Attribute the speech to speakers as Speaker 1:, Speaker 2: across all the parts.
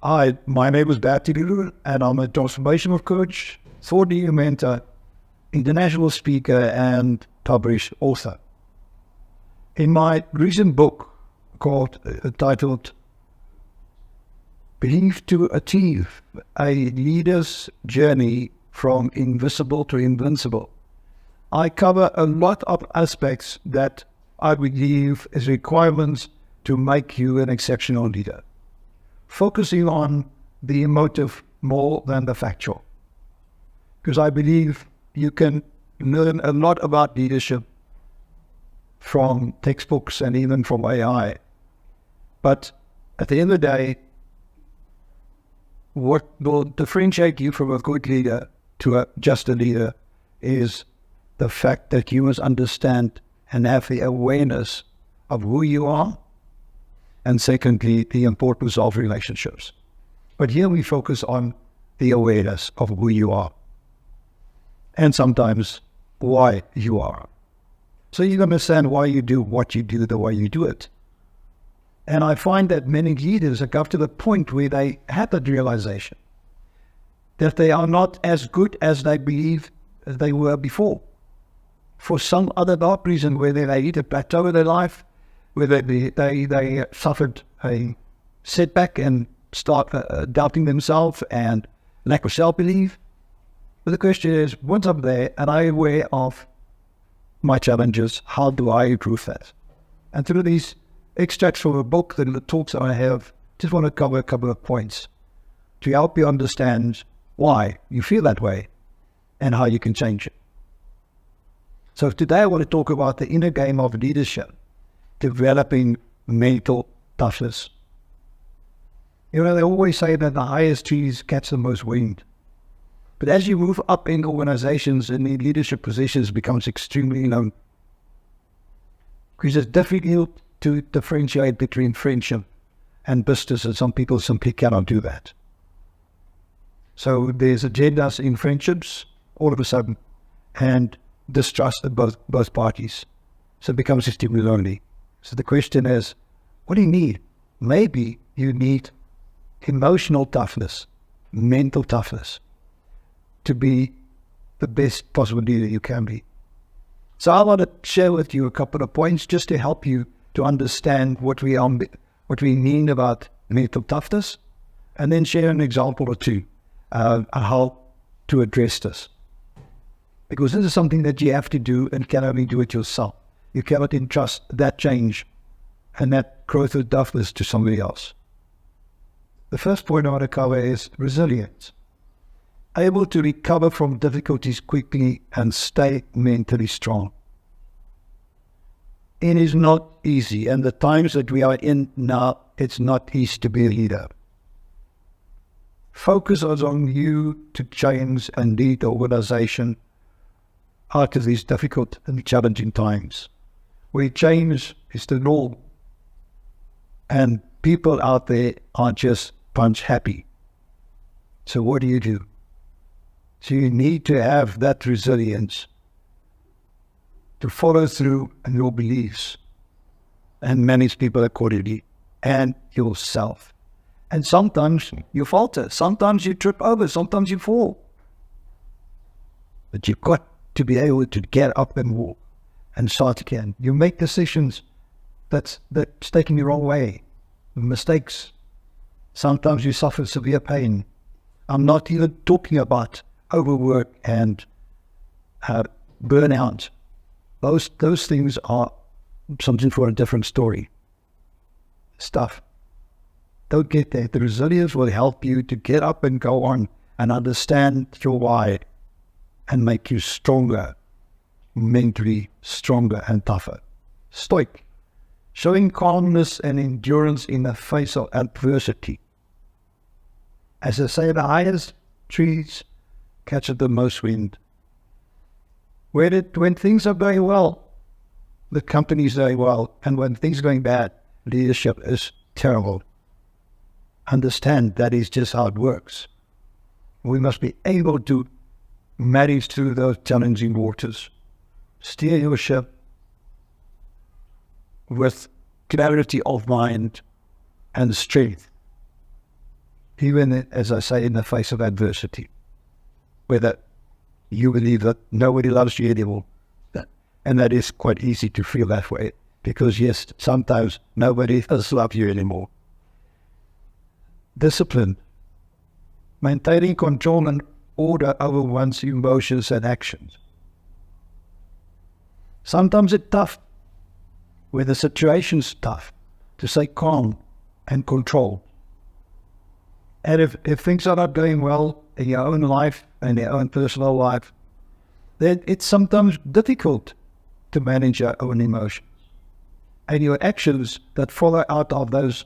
Speaker 1: Hi, my name is Batilu, and I'm a transformational coach, thought-leader mentor, international speaker, and published author. In my recent book titled Believe to Achieve, A Leader's Journey from Invisible to Invincible, I cover a lot of aspects that I believe is requirements to make you an exceptional leader, focusing on the emotive more than the factual. Because I believe you can learn a lot about leadership from textbooks and even from AI. But at the end of the day, what will differentiate you from a good leader to just a leader is the fact that you must understand and have the awareness of who you are, and secondly, the importance of relationships. But here we focus on the awareness of who you are, and sometimes why you are. So you understand why you do what you do the way you do it. And I find that many leaders have come to the point where they have that realization that they are not as good as they believe they were before. For some other dark reason, whether they hit a plateau in their life, whether they suffered a setback and start doubting themselves and lack of self-belief. But the question is, once I'm there and I'm aware of my challenges, how do I improve that? And through these extracts from a book and the talks I have, just want to cover a couple of points to help you understand why you feel that way and how you can change it. So today I want to talk about the inner game of leadership, developing mental toughness. You know, they always say that the highest trees catch the most wind. But as you move up in organizations and in leadership positions, it becomes extremely low. Because it's difficult to differentiate between friendship and business, and some people simply cannot do that. So there's agendas in friendships all of a sudden, and distrust in both parties. So it becomes extremely lonely. So the question is, what do you need? Maybe you need emotional toughness, mental toughness, to be the best possible leader you can be. So I want to share with you a couple of points just to help you to understand what we mean about mental toughness, and then share an example or two how to address this. Because this is something that you have to do and can only do it yourself. You cannot entrust that change and that growth of toughness to somebody else. The first point I want to cover is resilience. Able to recover from difficulties quickly and stay mentally strong. It is not easy, and the times that we are in now, it's not easy to be a leader. Focus is on you to change and lead the organization out of these difficult and challenging times, where change is the norm, and people out there are just punch happy. So what do? So you need to have that resilience to follow through on your beliefs and manage people accordingly, and yourself. And sometimes you falter, sometimes you trip over, sometimes you fall. But you've got to be able to get up and walk and start again. You make decisions that's taking the wrong way, mistakes. Sometimes you suffer severe pain. I'm not even talking about overwork and burnout. Those things are something for a different story. Don't get there. The resilience will help you to get up and go on and understand your why and make you stronger, mentally stronger and tougher. Stoic, showing calmness and endurance in the face of adversity. As I say, the highest trees catch the most wind. When things are going well, the company is doing well, and when things are going bad, leadership is terrible. Understand that is just how it works. We must be able to manage through those challenging waters. Steer your ship with clarity of mind and strength. even, as I say, in the face of adversity, whether you believe that nobody loves you anymore. And that is quite easy to feel that way, because yes, sometimes nobody does love you anymore. Discipline, maintaining control and order over one's emotions and actions. Sometimes it's tough, where the situation's tough, to stay calm and controlled. And if things are not going well in your own life and your own personal life, then it's sometimes difficult to manage your own emotions. And your actions that follow out of those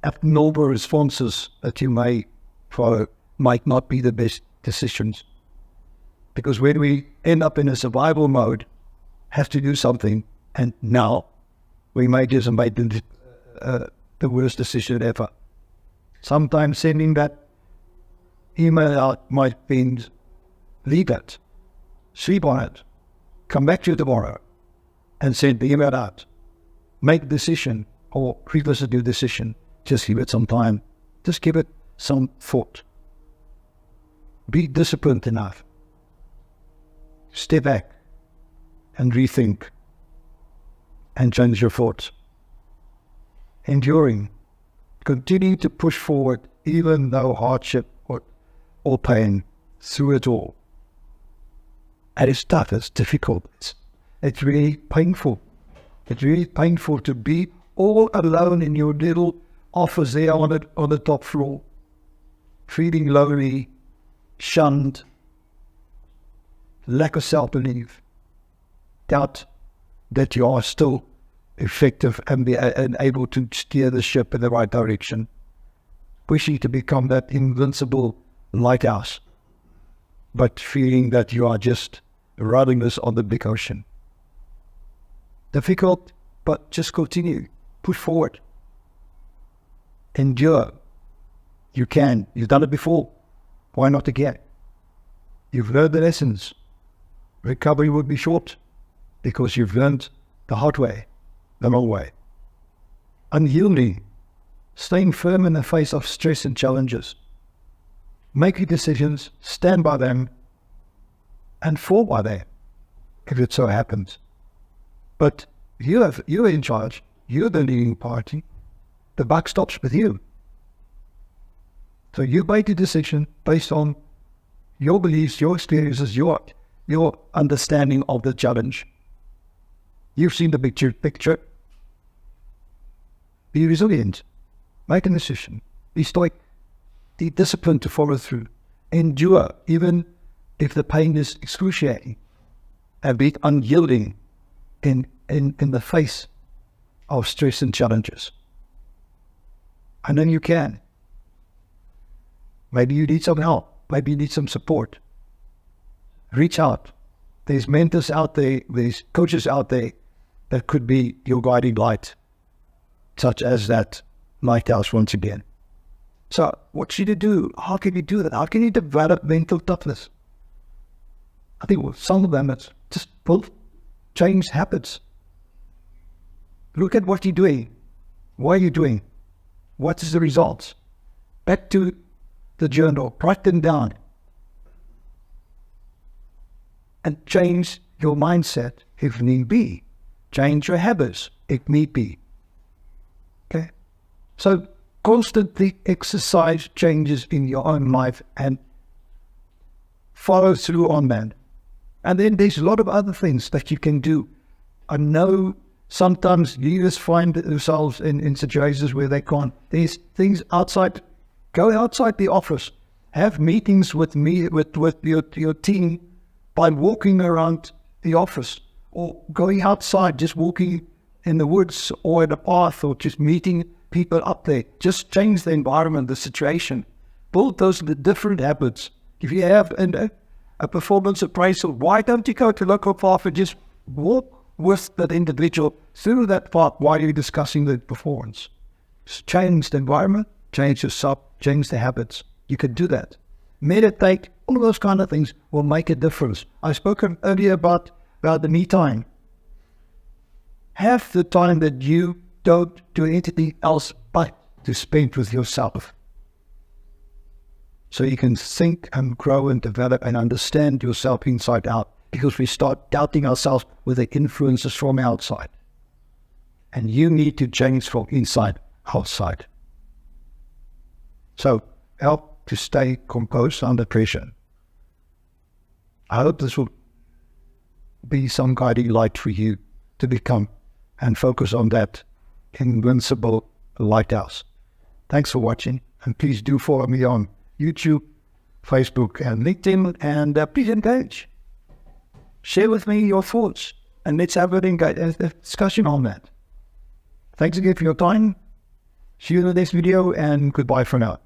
Speaker 1: abnormal responses that you may follow might not be the best decisions. Because when we end up in a survival mode, have to do something, and now we may just make the worst decision ever. Sometimes sending that email out might mean leave it, sleep on it, come back to you tomorrow, and send the email out. Make a decision or revisit your decision. Just give it some time. Just give it some thought. Be disciplined enough. Step back and rethink and change your thoughts. Enduring. Continue to push forward even though hardship or pain, through it all. And it's tough, it's difficult, it's really painful. It's really painful to be all alone in your little office there on the top floor, feeling lonely, shunned, lack of self-belief, doubt that you are still effective and able to steer the ship in the right direction, wishing to become that invincible lighthouse, but feeling that you are just rudderless on the big ocean. Difficult, but just continue. Push forward. Endure. You can. You've done it before. Why not again? You've learned the lessons. Recovery would be short because you've learned the hard way, the long way. Unyielding. Staying firm in the face of stress and challenges. Making decisions, stand by them, and fall by them, if it so happens. But you're in charge. You're the leading party. The buck stops with you. So you make a decision based on your beliefs, your experiences, your understanding of the challenge. You've seen the big picture. Be resilient. Make a decision. Be stoic. Be disciplined to follow through. Endure, even if the pain is excruciating. And be unyielding in the face of stress and challenges. And then you can. Maybe you need some help. Maybe you need some support. Reach out. There's mentors out there, there's coaches out there that could be your guiding light, such as that lighthouse once again. So what should you do? How can you do that? How can you develop mental toughness? I think with some of them it's just change habits. Look at what you're doing. What are you doing? What is the results? Back to the journal. Write them down. And change your mindset if need be. Change your habits if need be. Okay? So constantly exercise changes in your own life and follow through on that. And then there's a lot of other things that you can do. I know sometimes leaders find themselves in situations where they can't. There's things outside. Go outside the office. Have meetings with your team by walking around the office, or going outside, just walking in the woods or in a path, or just meeting people up there. Just change the environment, the situation. Build those different habits. If you have a performance appraisal, why don't you go to local path and just walk with that individual through that path while you're discussing the performance? Just change the environment, change yourself, change the habits. You can do that. Meditate, all of those kind of things will make a difference. I spoke earlier about the me time. Have the time that you don't do anything else but to spend with yourself. so you can think and grow and develop and understand yourself inside out, because we start doubting ourselves with the influences from outside. And you need to change from inside outside. So help to stay composed under pressure. I hope this will be some guiding light for you to become and focus on that invincible lighthouse. Thanks for watching, and please do follow me on YouTube, Facebook, and LinkedIn, and please engage. Share with me your thoughts, and let's have a discussion on that. Thanks again for your time. See you in the next video, and goodbye for now.